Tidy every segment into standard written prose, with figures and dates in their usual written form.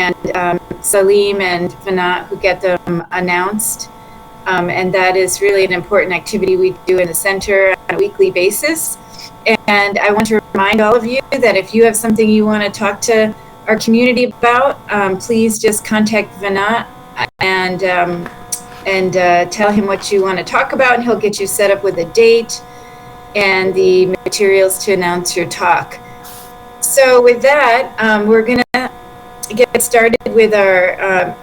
and Salim and Vanat who get them announced. And that is really an important activity we do in the center on a weekly basis. And I want to remind all of you that if you have something you want to talk to our community about, please just contact Vanat and tell him what you want to talk about, and he'll get you set up with a date and the materials to announce your talk. So with that, we're going to get started with our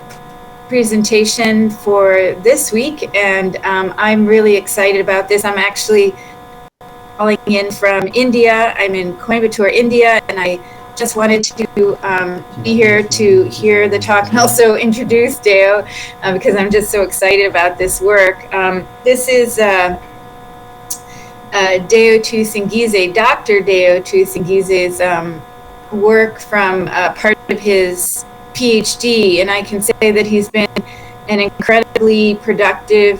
presentation for this week, and I'm really excited about this. I'm actually calling in from India. I'm in Coimbatore, India, and I just wanted to be here to hear the talk and also introduce Deo because I'm just so excited about this work. This is Deo Tusingize, Dr. Deo Tusingize's work from part of his PhD, and I can say that he's been an incredibly productive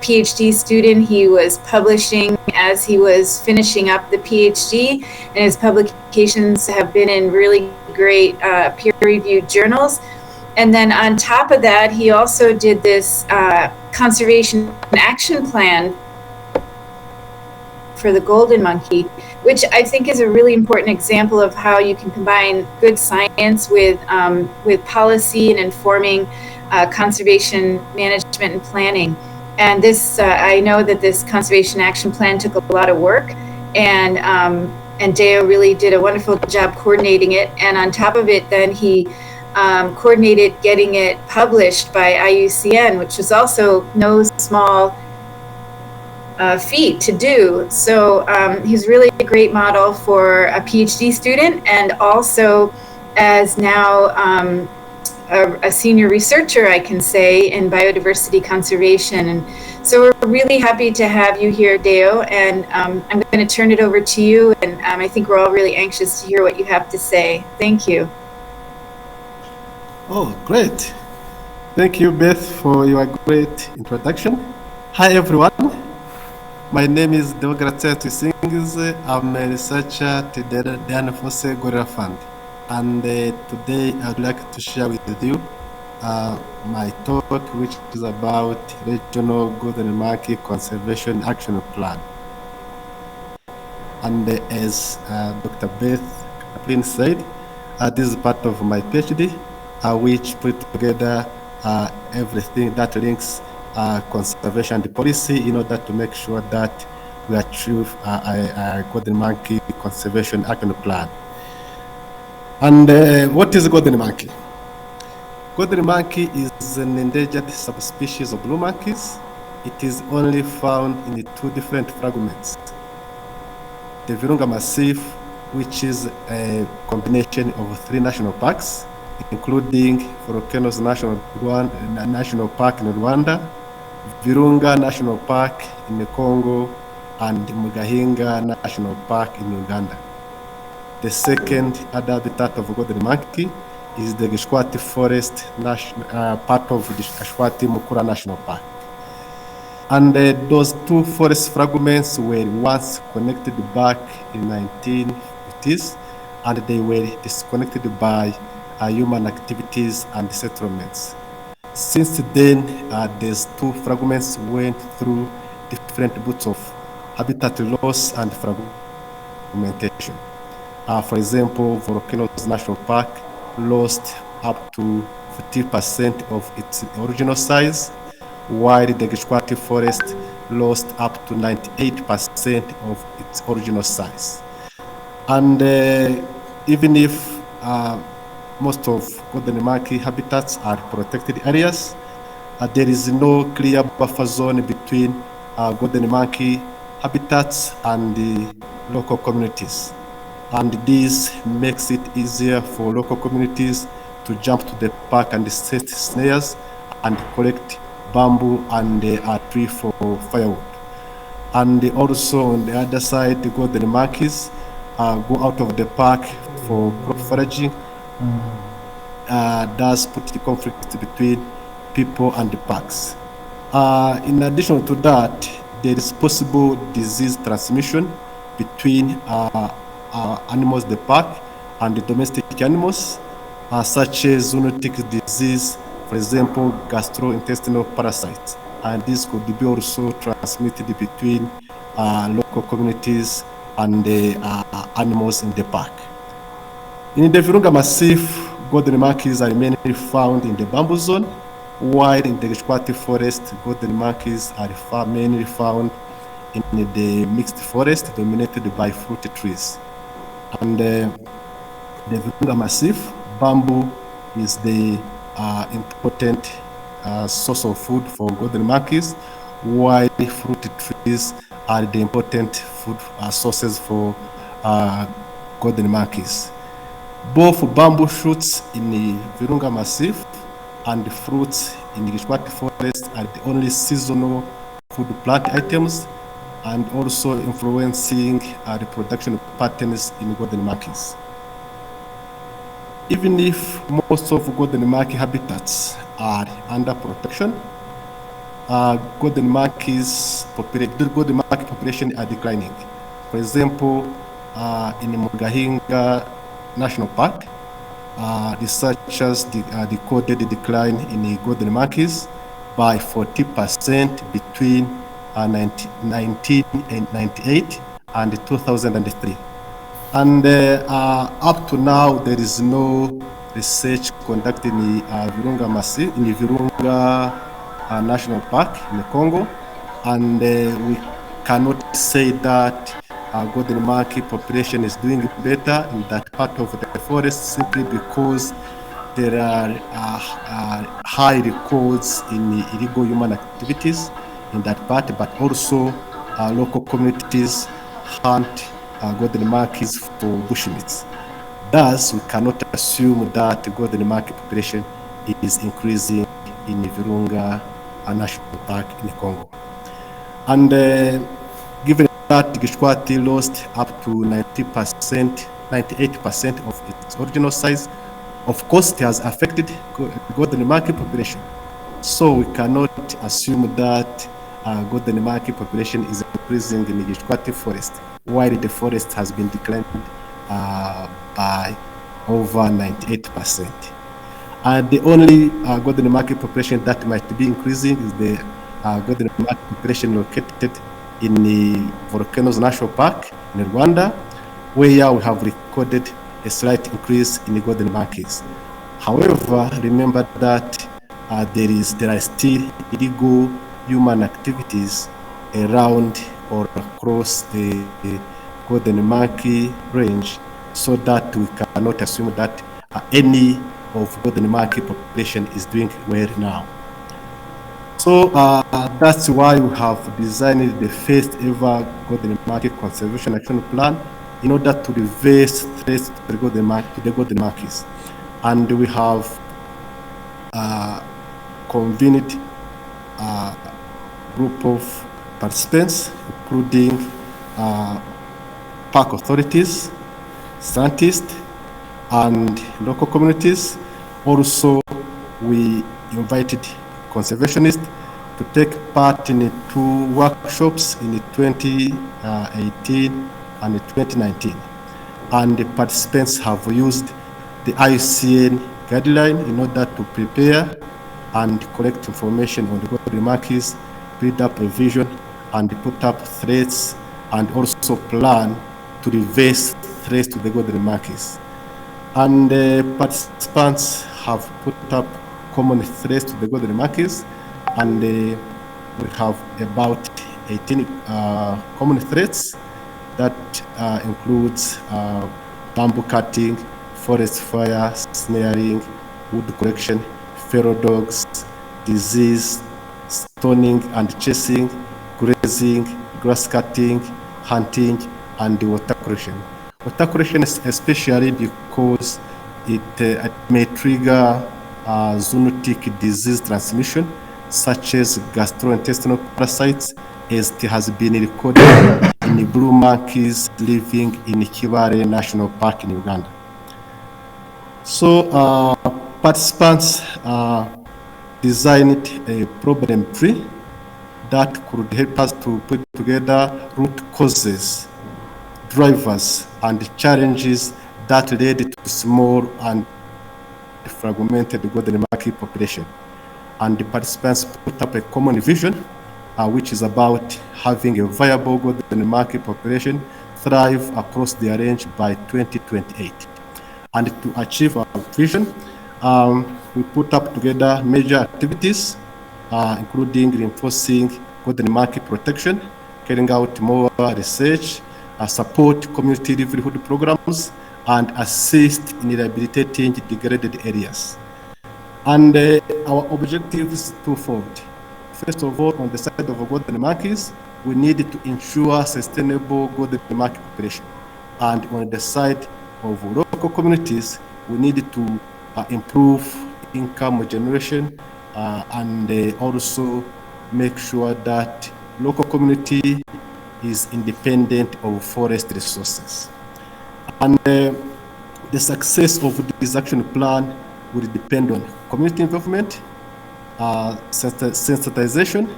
PhD student. He was publishing as he was finishing up the PhD, and his publications have been in really great peer-reviewed journals. And then on top of that, he also did this conservation action plan for the golden monkey, which I think is a really important example of how you can combine good science with policy and informing conservation management and planning. And this, I know that this conservation action plan took a lot of work, and Deo really did a wonderful job coordinating it. And on top of it, then he coordinated getting it published by IUCN, which was also no small feat to do. So he's really a great model for a PhD student, and also as now a senior researcher, I can say, in biodiversity conservation. And so we're really happy to have you here, Deo, and I'm going to turn it over to you, and I think we're all really anxious to hear what you have to say. Thank you. Oh, great. Thank you, Beth, for your great introduction. Hi, everyone. My name is Deo Tusingize. I'm a researcher at the DR Gorilla Fund. And today I'd like to share with you my talk, which is about Regional Golden Monkey Conservation Action Plan. And as Dr. Beth Kaplan said, this is part of my PhD, which put together everything that links conservation and policy in order to make sure that we achieve a golden monkey conservation action plan. And what is golden monkey? Golden monkey is an endangered subspecies of blue monkeys. It is only found in two different fragments. The Virunga massif, which is a combination of 3 national parks, including Volcanoes National Park in Rwanda, Virunga National Park in the Congo, and Mugahinga National Park in Uganda. The second other habitat of golden monkey is the Gishwati Forest, part of the Gishwati-Mukura National Park. And those 2 forest fragments were once connected back in 1950s, and they were disconnected by human activities and settlements. Since then, these 2 fragments went through different bouts of habitat loss and fragmentation. For example, Volcanoes National Park lost up to 50% of its original size, while the Gishwati Forest lost up to 98% of its original size. And even if most of golden monkey habitats are protected areas, there is no clear buffer zone between golden monkey habitats and the local communities. And this makes it easier for local communities to jump to the park and set snares and collect bamboo and a tree for firewood. And also on the other side, the golden monkeys go out of the park for crop foraging. Does put the conflict between people and the parks. In addition to that, there is possible disease transmission between animals in the park and the domestic animals, such as zoonotic disease, for example, gastrointestinal parasites. And this could be also transmitted between local communities and the animals in the park. In the Virunga massif, golden monkeys are mainly found in the bamboo zone, while in the Gishwati forest, golden monkeys are mainly found in the mixed forest dominated by fruit trees. And the Virunga massif, bamboo is the important source of food for golden monkeys, while fruit trees are the important food sources for golden monkeys. Both bamboo shoots in the Virunga massif and the fruits in the Gishwati forest are the only seasonal food plant items and also influencing the production patterns in golden monkeys. Even if most of golden monkey habitats are under protection, golden monkey population are declining. For example, in Mugahinga National Park, researchers recorded a decline in the golden monkeys by 40% between 1998 and 2003. And up to now, there is no research conducted in the Virunga massif, in the Virunga National Park in the Congo, and we cannot say that golden monkey population is doing better in that part of the forest simply because there are high records in illegal human activities in that part, but also local communities hunt golden monkeys for bushmeats. Thus, we cannot assume that golden monkey population is increasing in the Virunga National Park in the Congo. And given that Gishwati lost up to 98% of its original size, of course, it has affected golden monkey population. So we cannot assume that golden monkey population is increasing in the Gishwati forest, while the forest has been declined by over 98%. And the only golden monkey population that might be increasing is the golden monkey population located in the Volcanoes National Park in Rwanda, where we have recorded a slight increase in the golden monkeys. However, remember that there are still illegal human activities around or across the golden monkey range, so that we cannot assume that any of golden monkey population is doing well now. So that's why we have designed the first ever golden monkey conservation action plan in order to reverse threats to the golden monkeys. And we have convened a group of participants, including park authorities, scientists, and local communities. Also, we invited conservationists to take part in 2 workshops in 2018 and 2019. And the participants have used the IUCN guideline in order to prepare and collect information on the golden monkeys, build up a vision, and put up threats, and also plan to reverse threats to the golden monkeys. And the participants have put up common threats to the golden monkeys, and we have about 18 common threats that includes bamboo cutting, forest fire, snaring, wood collection, feral dogs, disease, stoning and chasing, grazing, grass cutting, hunting, and water collection. Water collection is especially because it may trigger zoonotic disease transmission, such as gastrointestinal parasites, as it has been recorded in the blue monkeys living in Kibale National Park in Uganda. So participants designed a problem tree that could help us to put together root causes, drivers, and challenges that led to small and fragmented golden monkey population. And the participants put up a common vision, which is about having a viable golden monkey population thrive across their range by 2028. And to achieve our vision, we put up together major activities, including reinforcing golden monkey protection, carrying out more research, support community livelihood programs, and assist in rehabilitating degraded areas. And our objective is twofold. First of all, on the side of golden monkeys, we need to ensure sustainable golden monkey population. And on the side of local communities, we need to improve income generation and also make sure that local community is independent of forest resources. And the success of this action plan will depend on community involvement, sensitization,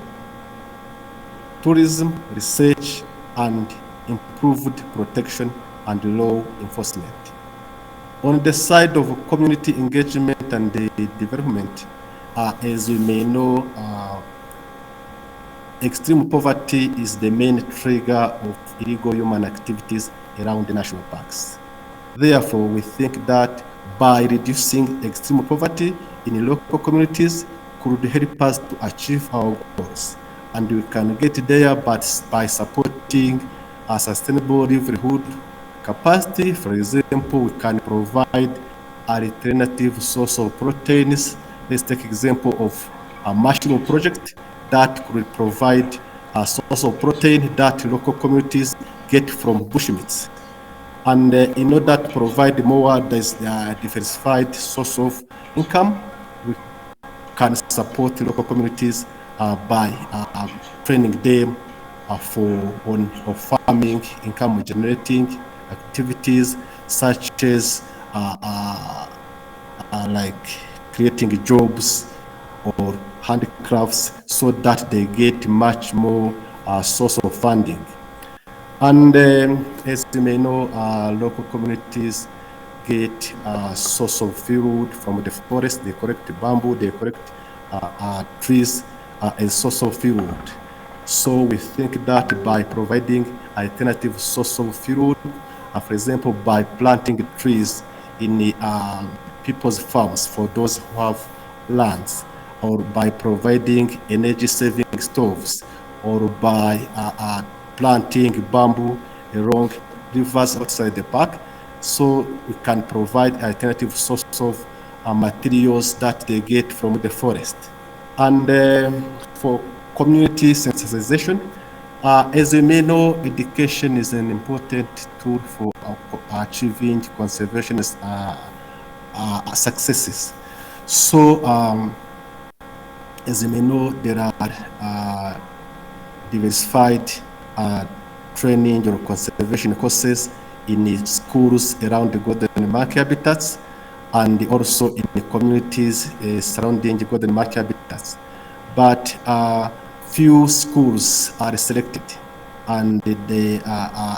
tourism, research, and improved protection and law enforcement. On the side of community engagement and development, as we may know, extreme poverty is the main trigger of illegal human activities around the national parks. Therefore, we think that by reducing extreme poverty in local communities could help us to achieve our goals. And we can get there by supporting a sustainable livelihood capacity. For example, we can provide alternative source of proteins. Let's take example of a mushroom project that could provide a source of protein that local communities get from bushmeats. And in order to provide more diversified source of income, we can support local communities by training them for farming, income generating activities such as like creating jobs or handicrafts, so that they get much more source of funding. And as you may know, local communities get a source of fuel from the forest. They collect bamboo, they collect trees as source of fuel. So we think that by providing alternative source of fuel, for example, by planting trees in people's farms for those who have lands, or by providing energy-saving stoves, or by planting bamboo along rivers outside the park, so we can provide alternative source of materials that they get from the forest. And for community sensitization, as you may know, education is an important tool for achieving conservationist successes. So, as you may know, there are diversified training or conservation courses in schools around the golden monkey habitats, and also in the communities surrounding the golden monkey habitats. But few schools are selected, and the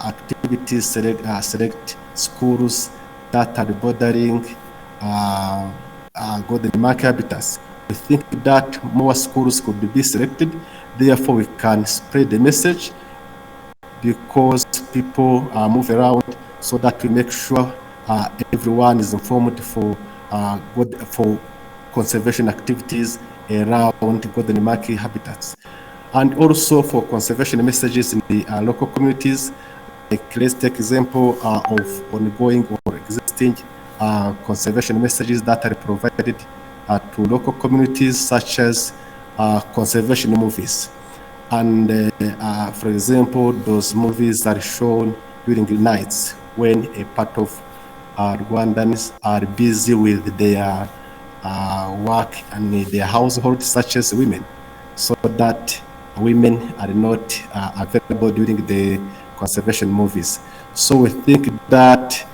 activities select schools that are bordering golden monkey habitats. We think that more schools could be selected, therefore we can spread the message, because people move around, so that we make sure everyone is informed for conservation activities around golden monkey habitats. And also for conservation messages in the local communities. Like, let's take example of ongoing or existing conservation messages that are provided to local communities, such as conservation movies. And for example, those movies are shown during the nights when a part of Rwandans are busy with their work and their household, such as women, so that women are not available during the conservation movies. So we think that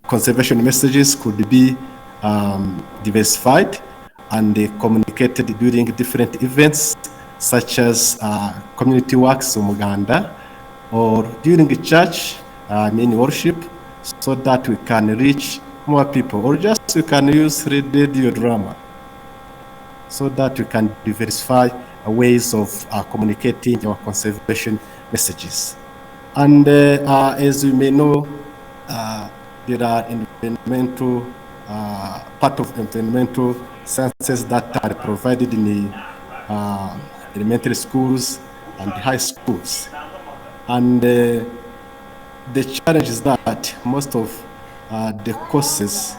conservation messages could be diversified and communicated during different events, such as community works in Uganda, or during church, worship, so that we can reach more people, or just you can use radio drama so that you can diversify ways of communicating our conservation messages. And as you may know, there are environmental part of environmental sciences that are provided in the elementary schools and high schools. And the challenge is that most of the courses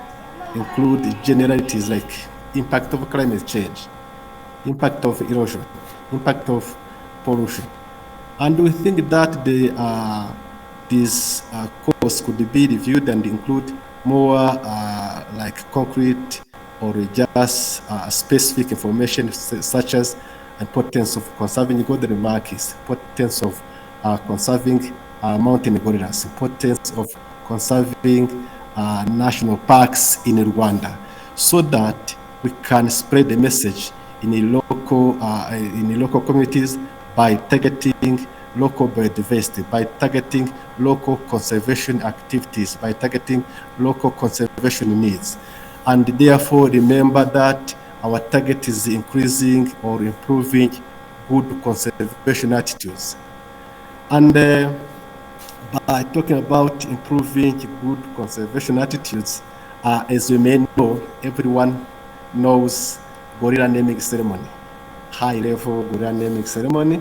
include generalities like impact of climate change, impact of erosion, impact of pollution. And we think that this course could be reviewed and include more like concrete or just specific information such as importance of conserving golden monkeys, importance of conserving mountain gorillas, importance of conserving national parks in Rwanda, so that we can spread the message in the local communities by targeting local biodiversity, by targeting local conservation activities, by targeting local conservation needs. And therefore, remember that our target is increasing or improving good conservation attitudes. And by talking about improving good conservation attitudes, as you may know, everyone knows gorilla naming ceremony, high-level gorilla naming ceremony.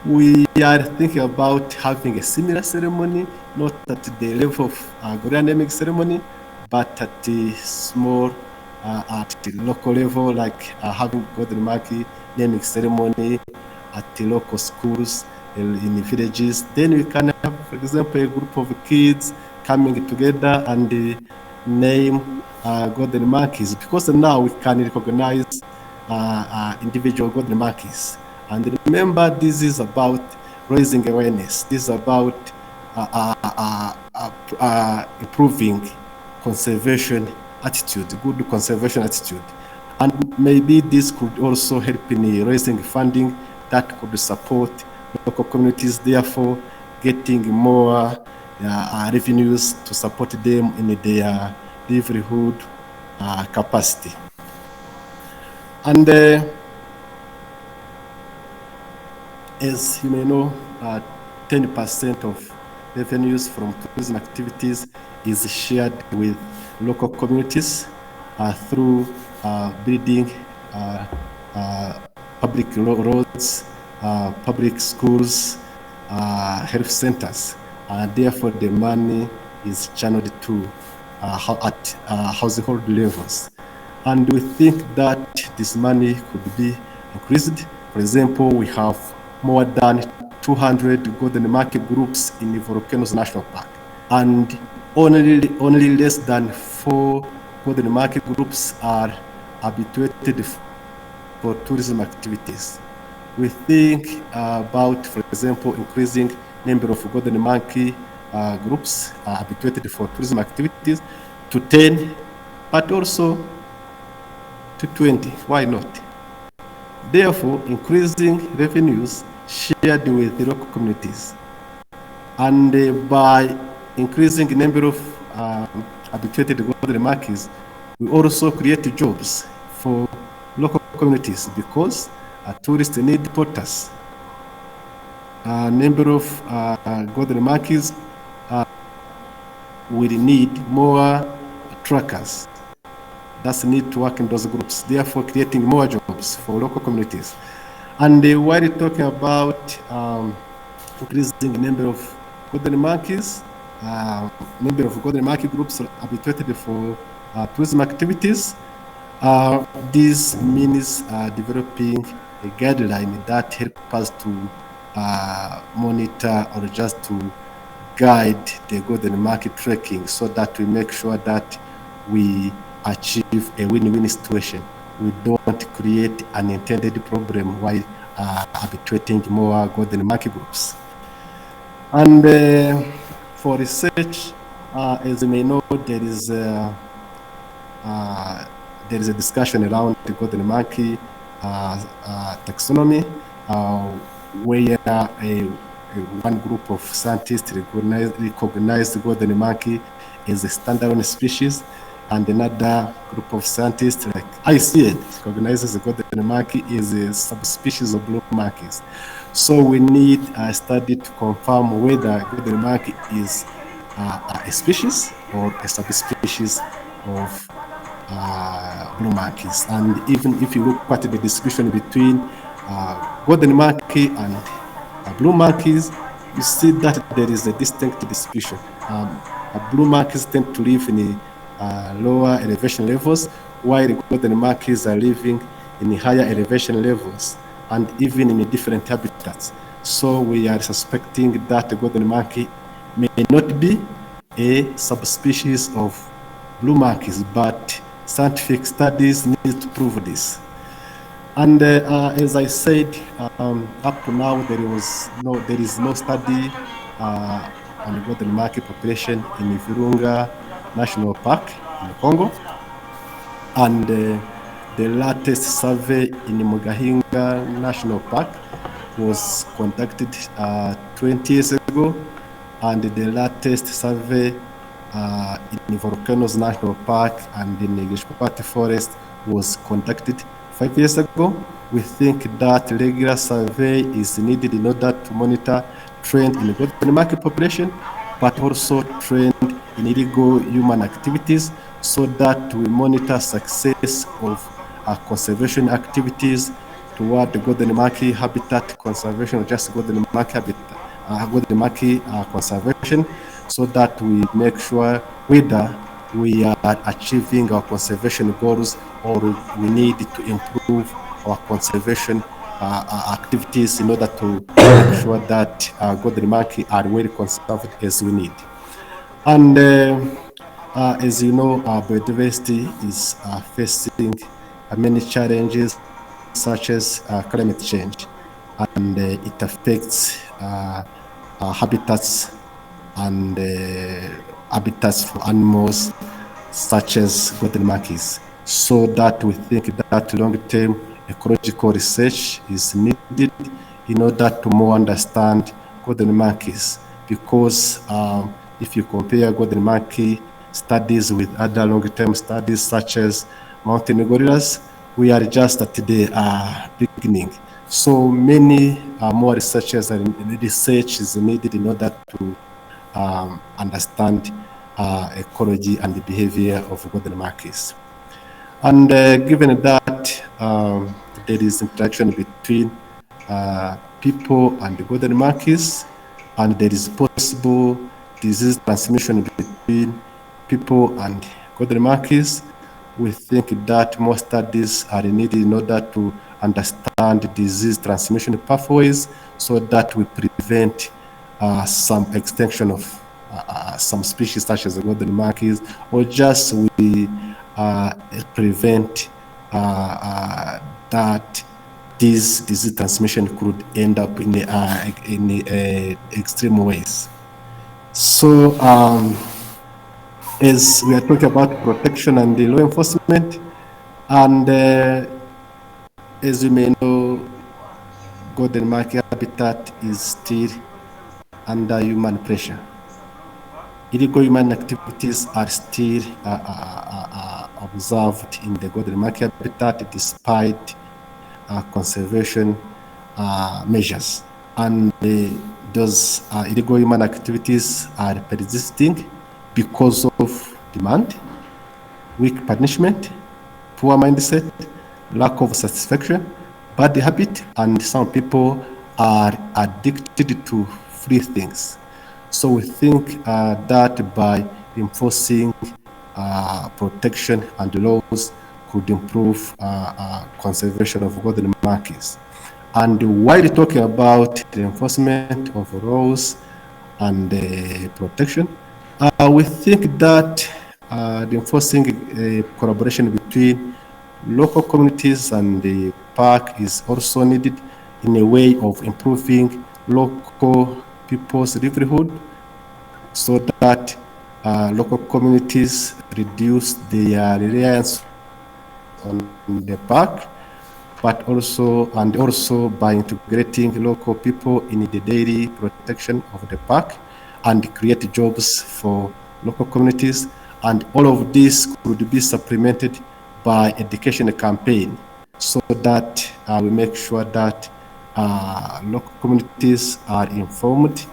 We are thinking about having a similar ceremony, not at the level of gorilla naming ceremony, but at the small, at the local level, like having golden monkey naming ceremony at the local schools in the villages. Then we can have, for example, a group of kids coming together and name golden monkeys, because now we can recognize individual golden monkeys. And remember, this is about raising awareness. This is about improving conservation attitude, good conservation attitude. And maybe this could also help in raising funding that could support local communities, therefore getting more revenues to support them in their livelihood capacity. And as you may know, 10% of revenues from tourism activities is shared with local communities through building public roads, public schools, health centers. Therefore, the money is channeled to at household levels. And we think that this money could be increased. For example, we have more than 200 golden monkey groups in the Virunga National Park, and only less than 4 golden monkey groups are habituated for tourism activities. We think about, for example, increasing number of golden monkey groups habituated for tourism activities to 10, but also to 20. Why not? Therefore, increasing revenues shared with the local communities, and by increasing the number of habituated golden monkeys, we also create jobs for local communities, because tourists need potters. Number of golden monkeys will need more trackers that need to work in those groups, therefore creating more jobs for local communities. And while talking about increasing the number of golden monkeys, number of golden monkey groups habituated for tourism activities, this means developing a guideline that helps us to monitor or just to guide the golden monkey tracking, so that we make sure that we achieve a win-win situation. We don't create an unintended problem while habituating more golden monkey groups. And for research, as you may know, there is a discussion around the golden monkey taxonomy, where one group of scientists recognize the golden monkey as a standalone species. and another group of scientists like ICN recognizes the golden monkey is a subspecies of blue monkeys. So we need a study to confirm whether golden monkey is a species or a subspecies of blue monkeys. And even if you look at the distribution between golden monkey and blue monkeys, you see that there is a distinct distribution. Blue monkeys tend to live in lower elevation levels, while golden monkeys are living in higher elevation levels and even in different habitats. So we are suspecting that the golden monkey may not be a subspecies of blue monkeys, but scientific studies need to prove this. And as I said, up to now there is no study on the golden monkey population in Virunga National Park in Congo. And the latest survey in Mugahinga National Park was conducted 20 years ago, and the latest survey in Volcanoes National Park and in the Gishwati Forest was conducted 5 years ago. We think that regular survey is needed in order to monitor trend in the golden monkey population, but also trend in illegal human activities, so that we monitor success of conservation activities toward the golden monkey habitat conservation, or just golden monkey habitat, golden monkey conservation, so that we make sure whether we are achieving our conservation goals or we need to improve our conservation activities in order to make sure that golden monkey are well conserved as we need. And as you know, biodiversity is facing many challenges such as climate change, and it affects habitats and habitats for animals such as golden monkeys. So that we think that long-term ecological research is needed in order to more understand golden monkeys, because if you compare golden monkey studies with other long-term studies such as mountain gorillas, we are just at the beginning. So many more researchers and research is needed in order to understand ecology and the behavior of golden monkeys. And given that there is interaction between people and the golden monkeys, and there is possible disease transmission between people and golden monkeys, we think that more studies are needed in order to understand disease transmission pathways, so that we prevent some extinction of some species such as the golden monkeys, or just we prevent that this disease transmission could end up in extreme ways. So as we are talking about protection and the law enforcement, and as you may know, golden monkey habitat is still under human pressure. Illegal human activities are still observed in the golden monkey habitat despite conservation measures. And those illegal human activities are persisting because of demand, weak punishment, poor mindset, lack of satisfaction, bad habit, and some people are addicted to free things. So we think that by enforcing protection and laws could improve conservation of golden monkeys. And while talking about the enforcement of laws and protection, we think that the enforcing collaboration between local communities and the park is also needed in a way of improving local people's livelihood, so that local communities reduce their reliance on the park, but also by integrating local people in the daily protection of the park and create jobs for local communities, And all of this could be supplemented by education campaign so that we make sure that local communities are informed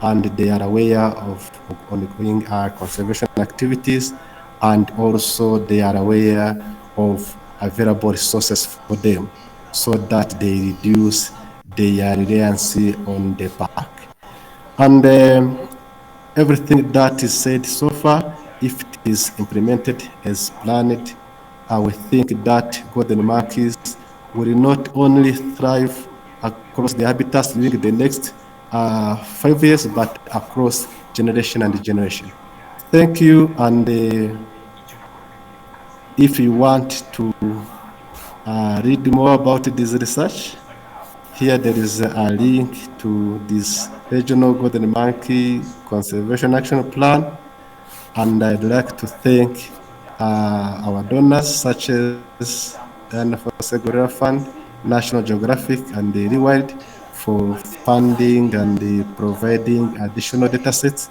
and they are aware of ongoing conservation activities, and also they are aware of available resources for them so that they reduce their reliance on the park. And everything that is said so far, if it is implemented as planned, I would think that golden monkeys will not only thrive across the habitats during the next 5 years, but across generation and generation. Thank you. And if you want to read more about this research, here there is a link to this regional golden monkey conservation action plan. And I'd like to thank our donors such as the Gorilla Fund, National Geographic, and the Rewild for funding and providing additional datasets,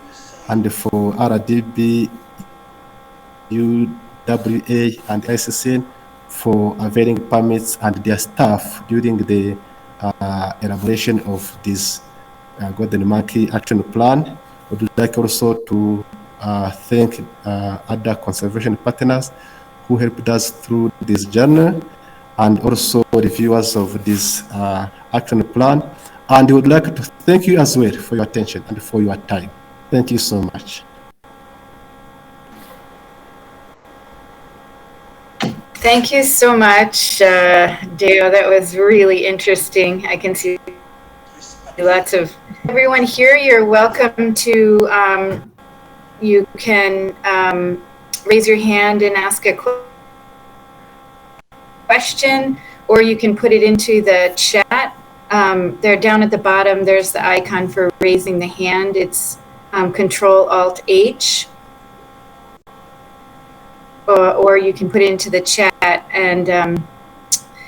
and for RDB, UWA, and ICCN for availing permits and their staff during the elaboration of this golden monkey action plan. I would like also to thank other conservation partners who helped us through this journey, and also reviewers of this action plan. And I would like to thank you as well for your attention and for your time. Thank you so much. Thank you so much, Deo. That was really interesting. I can see lots of everyone here. You're welcome to, you can raise your hand and ask a question, or you can put it into the chat. They're down at the bottom. There's the icon for raising the hand. It's Control-Alt-H. Or you can put it into the chat, and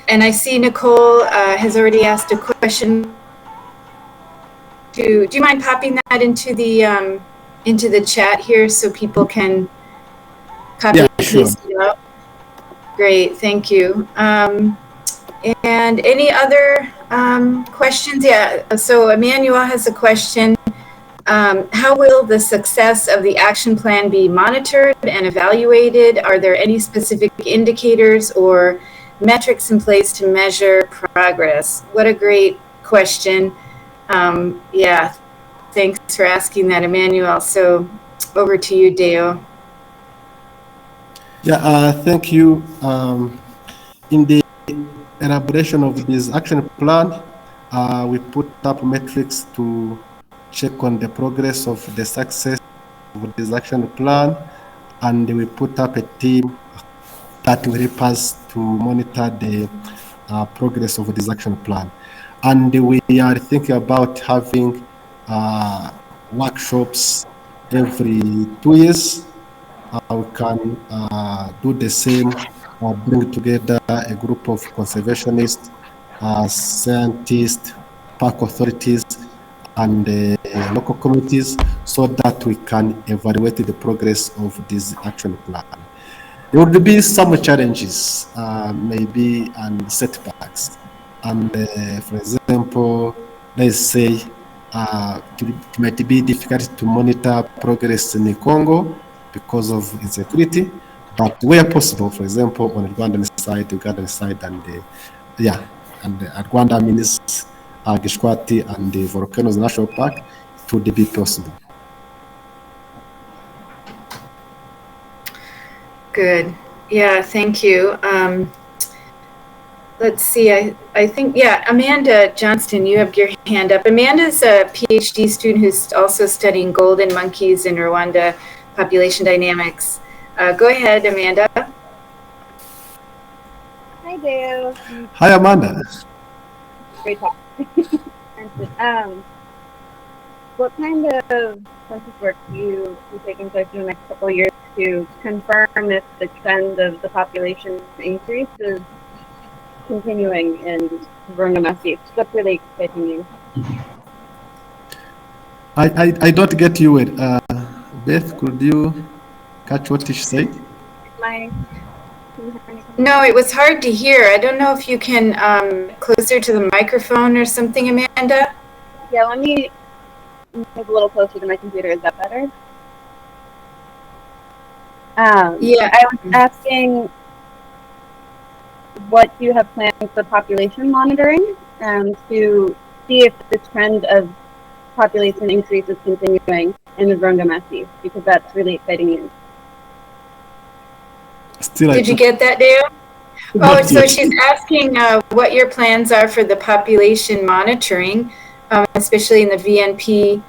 I see Nicole has already asked a question. Do you mind popping that into the chat here so people can copy and paste it out? Great, thank you. And any other questions? Yeah. So Emmanuel has a question. How will the success of the action plan be monitored and evaluated? Are there any specific indicators or metrics in place to measure progress? What a great question. Yeah, thanks for asking that, Emmanuel. So over to you, Deo. Yeah, thank you. In the elaboration of this action plan, we put up metrics to check on the progress of the success of this action plan, and we put up a team that will help us to monitor the progress of this action plan. And we are thinking about having workshops every 2 years. We can do the same, bring together a group of conservationists, scientists, park authorities, and local communities, so that we can evaluate the progress of this action plan. There would be some challenges, maybe, and setbacks. And for example, let's say it might be difficult to monitor progress in the Congo because of insecurity, but where possible, for example, on the Rwandan side, Ugandan side, and and Rwanda means Gishwati and the Volcanoes National Park, it would be possible. Good. Yeah, thank you. Let's see, I think, yeah, Amanda Johnston, you have your hand up. Amanda's a PhD student who's also studying golden monkeys in Rwanda population dynamics. Go ahead, Amanda. Hi, Dale. Hi, Amanda. Great talk. What kind of census work do you take in place in the next couple of years to confirm if the trend of the population increase is continuing in Virunga massif? What's really exciting you? I don't get you. Beth, could you catch what you said? No, it was hard to hear. I don't know if you can closer to the microphone or something, Amanda. Yeah, let me move a little closer to my computer. Is that better? Yeah. I was asking what you have planned for population monitoring to see if the trend of population increase is continuing in the Virunga massif, because that's really exciting news. Did you get that, Dale? Oh, so she's asking what your plans are for the population monitoring, especially in the VNP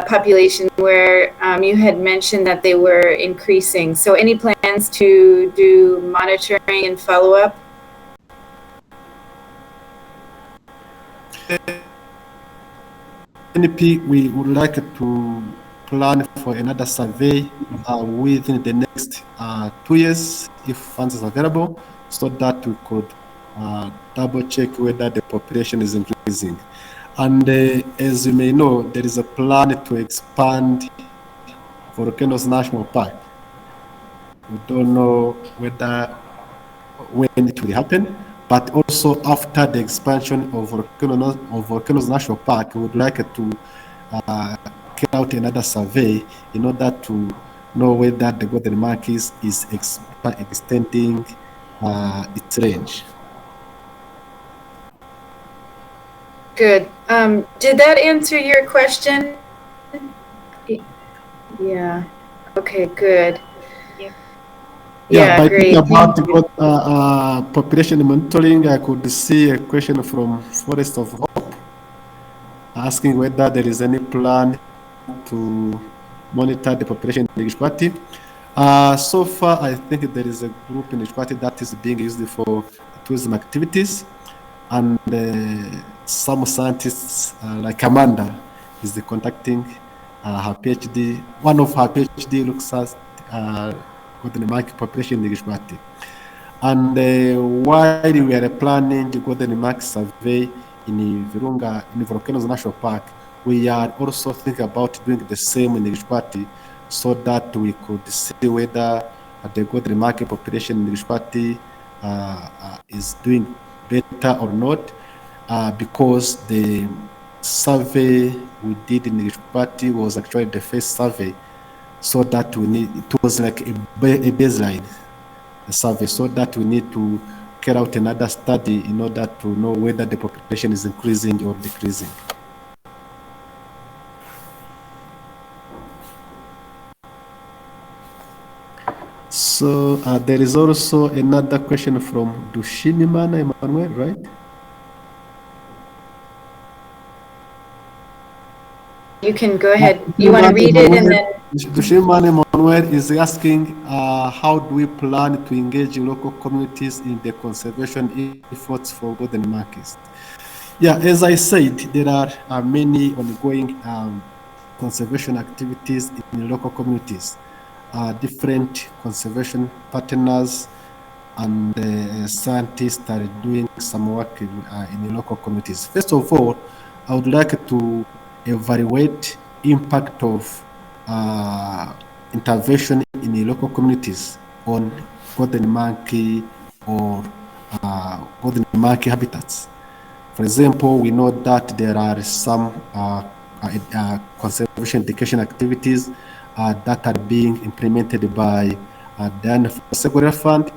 population where you had mentioned that they were increasing. So any plans to do monitoring and follow-up? NP, we would like to plan for another survey within the next 2 years, if funds is available, so that we could double check whether the population is increasing. And as you may know, there is a plan to expand Volcanoes National Park. We don't know when it will happen, but also after the expansion of Volcanoes National Park, we would like to carry out another survey in order to know whether the golden monkeys is extending its range. Good. Did that answer your question? Yeah. Okay, good. Yeah, great. About population monitoring, I could see a question from Forest of Hope asking whether there is any plan to monitor the population in Gishwati. So far, I think there is a group in Gishwati that is being used for tourism activities, and some scientists like Amanda is conducting her PhD. One of her PhD looks at golden monkey population in Gishwati. And while we are planning the golden monkey survey in Virunga, in Volcanoes National Park, we are also thinking about doing the same in Gishwati, so that we could see whether the golden monkey population in Gishwati is doing better or not, because the survey we did in Gishwati was actually the first survey, so that it was like a baseline survey, so that we need to carry out another study in order to know whether the population is increasing or decreasing. So there is also another question from Dushimimana Emmanuel, right? You can go ahead. You want to read it and then... Dushimimana Emmanuel is asking how do we plan to engage local communities in the conservation efforts for golden monkeys? Yeah, as I said, there are many ongoing conservation activities in local communities. Different conservation partners and scientists are doing some work in the local communities. First of all, I would like to evaluate impact of intervention in the local communities on golden monkey or golden monkey habitats. For example, we know that there are some conservation education activities that are being implemented by the DR Fund.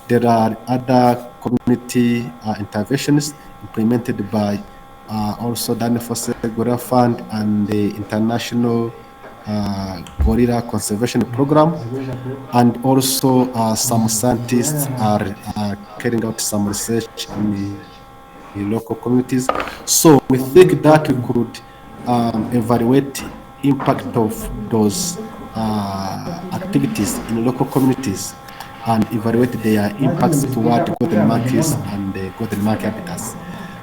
There are other community interventions implemented by also the Fund and the International Gorilla Conservation Program, and also some scientists are carrying out some research in the local communities. So we think that we could evaluate impact of those activities in local communities and evaluate their impacts toward golden monkeys and the golden monkey habitats.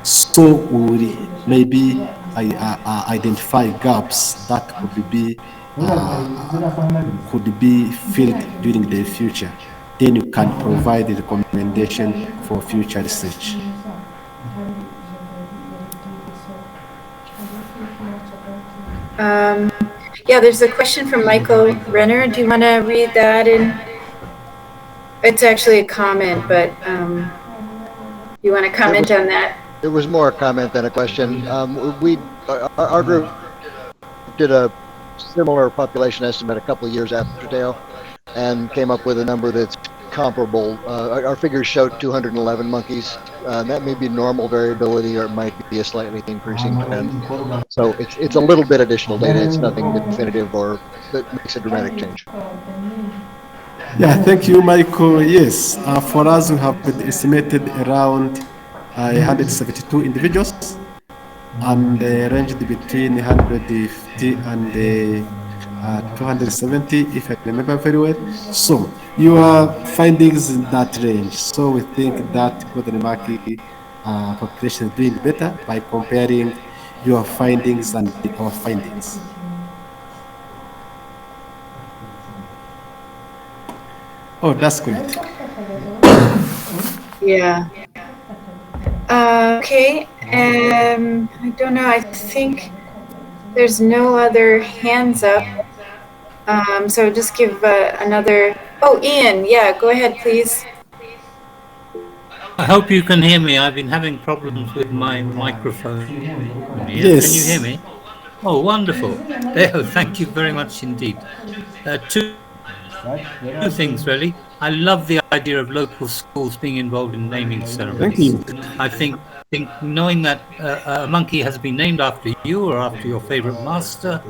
So we will maybe identify gaps that could be filled during the future. Then you can provide a recommendation for future research. Yeah, there's a question from Michael Renner. Do you want to read that? And it's actually a comment, but you want to comment on that? It was more a comment than a question. Our group did a similar population estimate a couple of years after Dale and came up with a number that's comparable. Our figures showed 211 monkeys. That may be normal variability, or it might be a slightly increasing trend. So it's a little bit additional data. It's nothing definitive or that makes a dramatic change. Yeah, thank you, Michael. Yes, for us, we have estimated around 172 individuals and ranged between 150 and 270, if I remember very well. So your findings in that range. So we think that golden monkey population is doing better by comparing your findings and our findings. Oh, that's great. Yeah. Okay. I don't know. I think there's no other hands up. So just give another. Oh, Ian. Yeah, go ahead, please. I hope you can hear me. I've been having problems with my microphone here. Yes. Can you hear me? Oh, wonderful. Thank you very much indeed. Two things, really. I love the idea of local schools being involved in naming ceremonies. Thank you. I think knowing that a monkey has been named after you or after your favorite master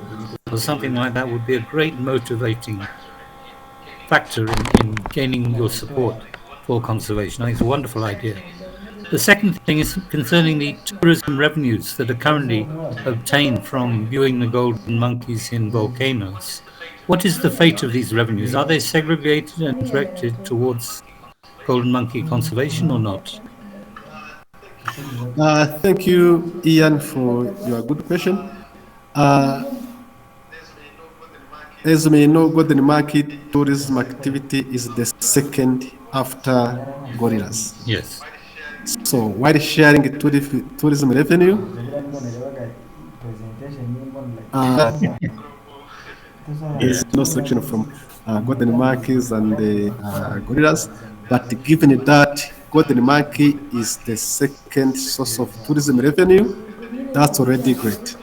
or something like that would be a great motivating factor in gaining your support for conservation. I think it's a wonderful idea. The second thing is concerning the tourism revenues that are currently obtained from viewing the golden monkeys in volcanoes. What is the fate of these revenues? Are they segregated and directed towards golden monkey conservation or not? Thank you, Ian, for your good question. As you may know, golden monkey tourism activity is the second after gorillas. Yes. So while sharing tourism revenue, is no selection from golden monkeys and the gorillas, but given that golden monkey is the second source of tourism revenue, that's already great.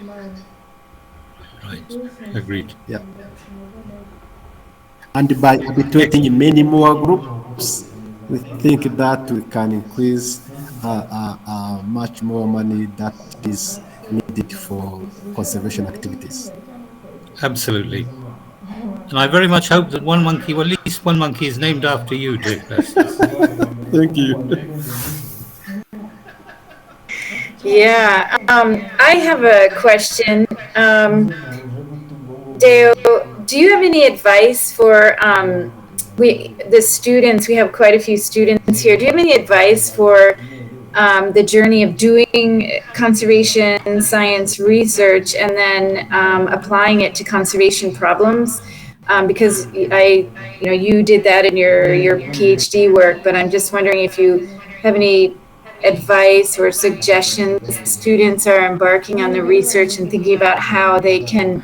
Right. Agreed. Yeah. And by habituating many more groups, we think that we can increase much more money that is needed for conservation activities. Absolutely. And I very much hope that one monkey, well, at least one monkey is named after you, Dick. Thank you. Yeah. I have a question. Dale, do you have any advice for the students? We have quite a few students here. Do you have any advice for the journey of doing conservation science research and then applying it to conservation problems? Because you did that in your PhD work, but I'm just wondering if you have any advice or suggestions. Students are embarking on the research and thinking about how they can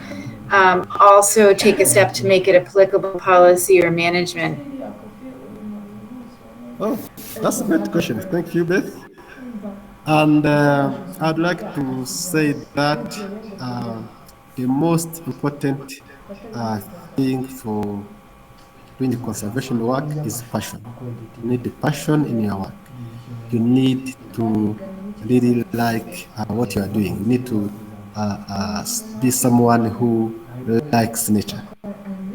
also take a step to make it applicable policy or management. Oh, that's a great question. Thank you, Beth. And I'd like to say that the most important thing for doing the conservation work is passion. You need the passion in your work. You need to really like what you are doing. You need to be someone who likes nature.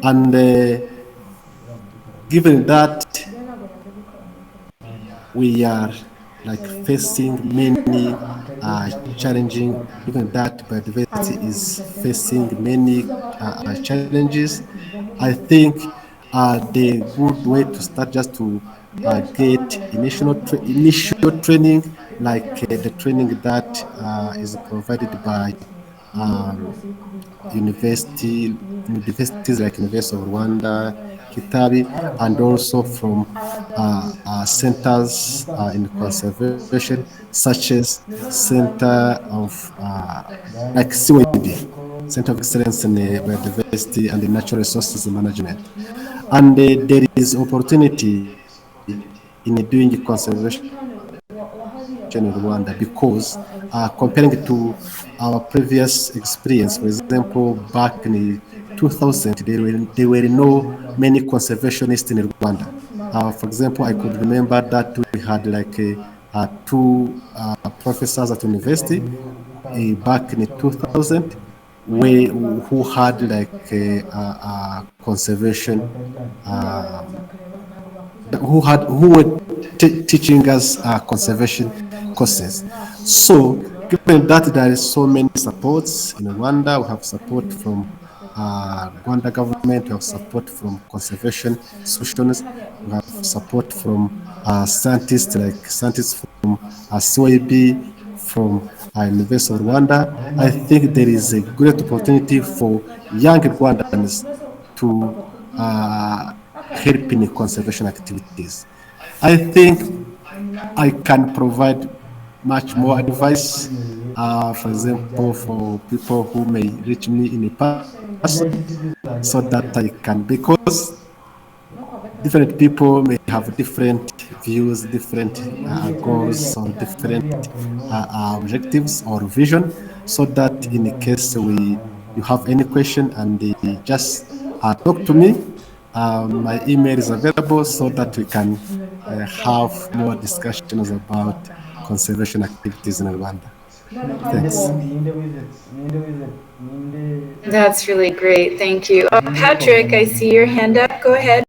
And given that we are facing many challenging, given that biodiversity is facing many challenges, I think the good way to start just to get initial training, like the training that is provided by universities like University of Rwanda, Kitabi, and also from centers in conservation, such as Center of like CYD, Center of Excellence in Biodiversity and Natural Resources Management. And there is opportunity in doing conservation in Rwanda because comparing to our previous experience, for example, back in 2000, there were no many conservationists in Rwanda. For example, I could remember that we had like two professors at university back in 2000 who had like a conservation who were teaching us conservation courses. So, given that there is so many supports in Rwanda, we have support from Rwanda government, we have support from conservation institutions, we have support from scientists from CYB, from University of Rwanda. I think there is a great opportunity for young Rwandans to help in conservation activities. I think I can provide much more advice, for example, for people who may reach me in person so that I can, because different people may have different views, different goals, or different objectives or vision. So that in case you have any question and they just talk to me, my email is available so that we can have more discussions about conservation activities in Rwanda. Thanks. That's really great. Thank you. Patrick, I see your hand up. Go ahead.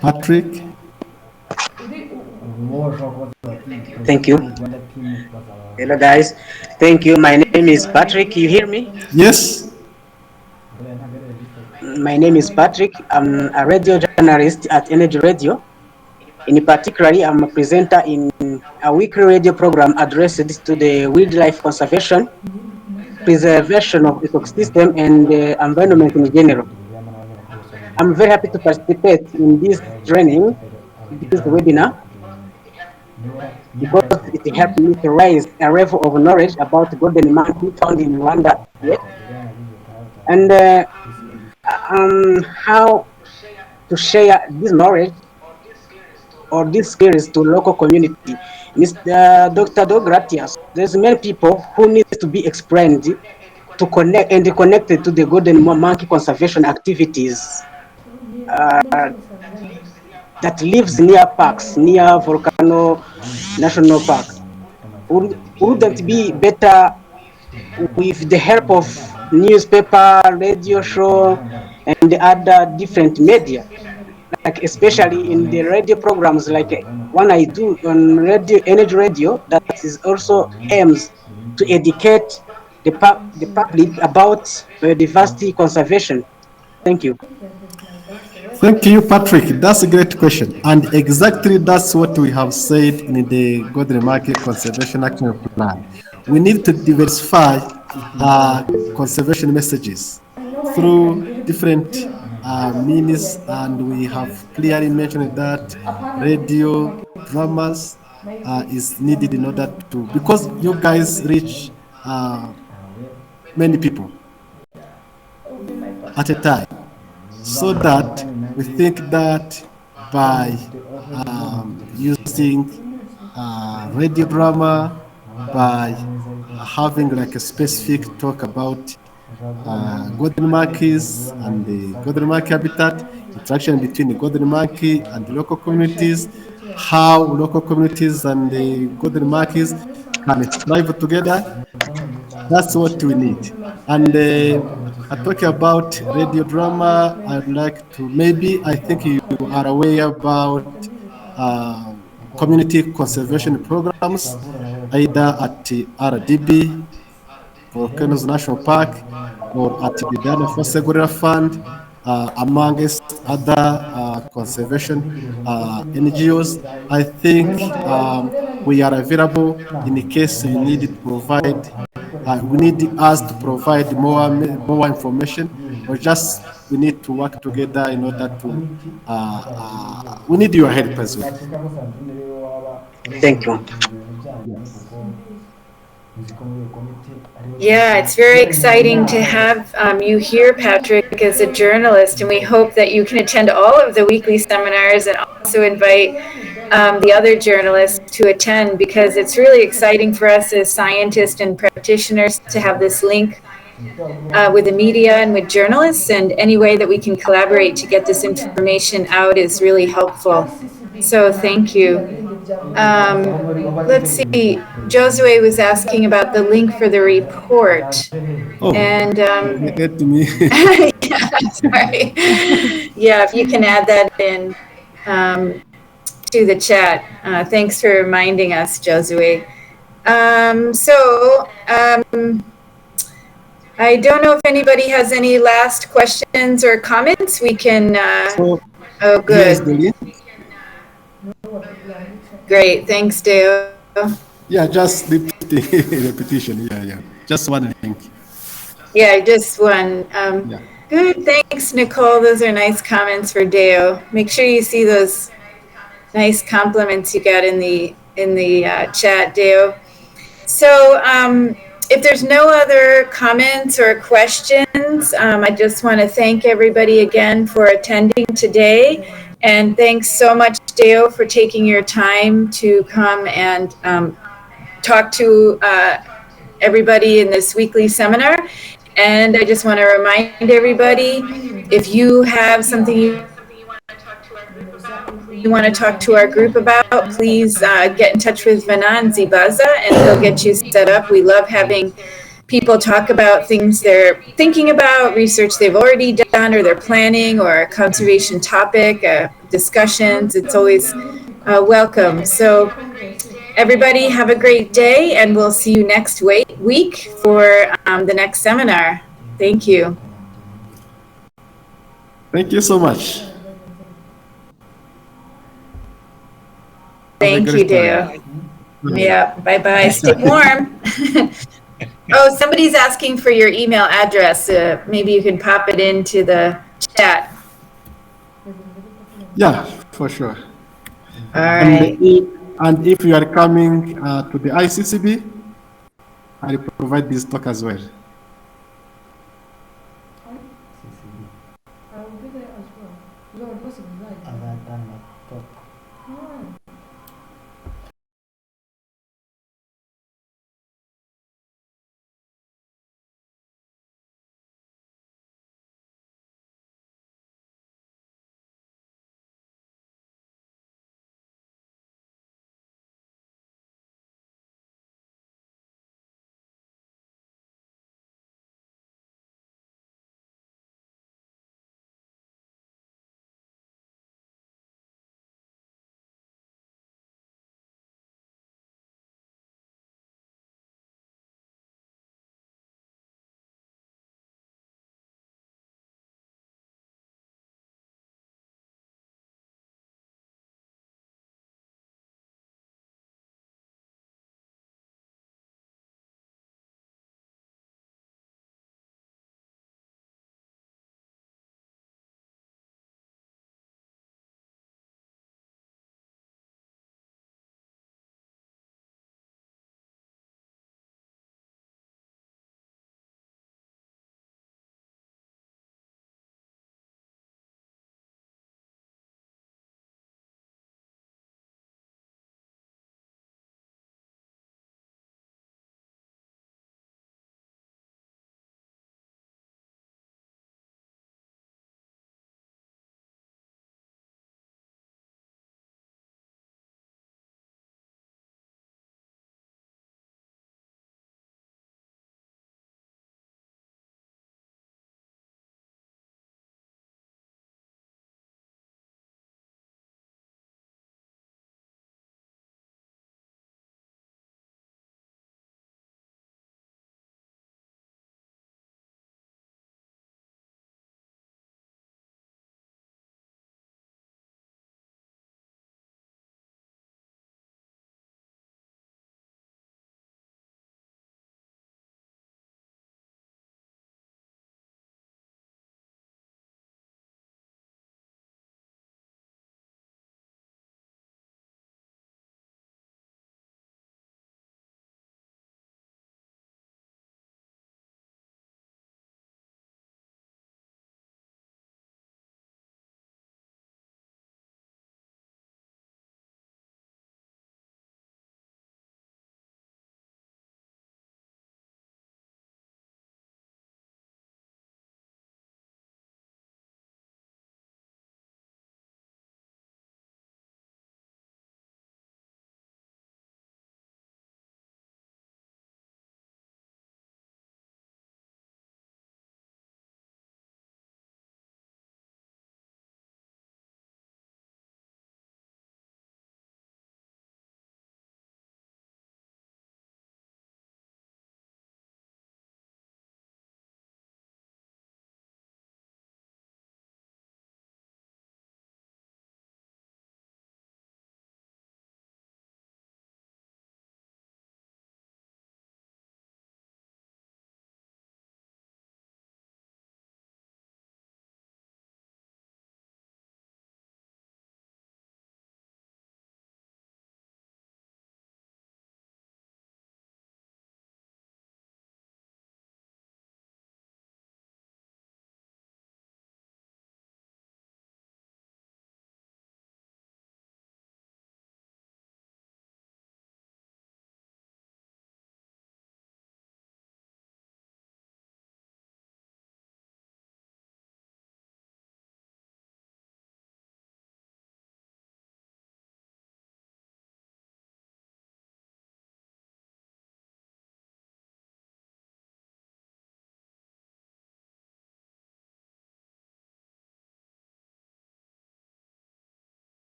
Patrick? Thank you. Hello, guys. Thank you. My name is Patrick. You hear me? Yes. My name is Patrick. I'm a radio journalist at Energy Radio. In particular, I'm a presenter in a weekly radio program addressed to the wildlife conservation, preservation of ecosystem, and the environment in general. I'm very happy to participate in this webinar, because it helped me to raise a level of knowledge about the golden monkey found in Rwanda, and how to share this knowledge or these skills to local community. Mr. Dr. Dogratias, there's many people who need to be explained to connect and connected to the golden monkey conservation activities that lives near parks, near Volcano National Park. Wouldn't it be better with the help of newspaper, radio show, and the other different media? Like especially in the radio programs, like one I do on radio, Energy Radio, that is also aims to educate the public about biodiversity conservation. Thank you. Thank you, Patrick. That's a great question. And exactly that's what we have said in the Golden Market Conservation Action Plan. We need to diversify conservation messages through different means, and we have clearly mentioned that radio dramas is needed in order to, because you guys reach many people at a time. So that we think that by using radio drama, by having like a specific talk about golden monkeys and the golden monkey habitat, interaction between the golden monkey and the local communities, how local communities and the golden monkeys can thrive together. That's what we need. And talking about radio drama, I'd like to, maybe I think you are aware about community conservation programs, either at the RDB, Volcanoes National Park, or at the Dana Fosegurira Fund, amongst other conservation NGOs. I think we are available in case you need to provide. We need us to provide more information, or just we need to work together in order to. We need your help as well. Thank you. Yes. Yeah, it's very exciting to have you here, Patrick, as a journalist, and we hope that you can attend all of the weekly seminars and also invite the other journalists to attend, because it's really exciting for us as scientists and practitioners to have this link with the media and with journalists, and any way that we can collaborate to get this information out is really helpful. So thank you. Let's see, Josue was asking about the link for the report. Oh, And let me. yeah, sorry. Yeah, if you can add that in to the chat. Thanks for reminding us, Josue. I don't know if anybody has any last questions or comments. We can. So, Oh, here's good. the link. Great. Thanks, Deo. Yeah, just repetition. Yeah. Just one link. Yeah, just one. Yeah. Good. Thanks, Nicole. Those are nice comments for Deo. Make sure you see those nice compliments you got in the chat, Deo. So if there's no other comments or questions, I just want to thank everybody again for attending today. And thanks so much, Deo, for taking your time to come and talk to everybody in this weekly seminar. And I just want to remind everybody, if you have something you want to talk to our group about, please get in touch with Venanzi Baza and he'll get you set up. We love having people talk about things they're thinking about, research they've already done or they're planning, or a conservation topic, discussions. It's always welcome. So everybody have a great day, and we'll see you next week for the next seminar. Thank you. Thank you so much. Thank you, Deo. Yeah, bye-bye. Stay warm. Oh, somebody's asking for your email address. Maybe you can pop it into the chat. Yeah, for sure. All right. And if you are coming to the ICCB, I'll provide this talk as well.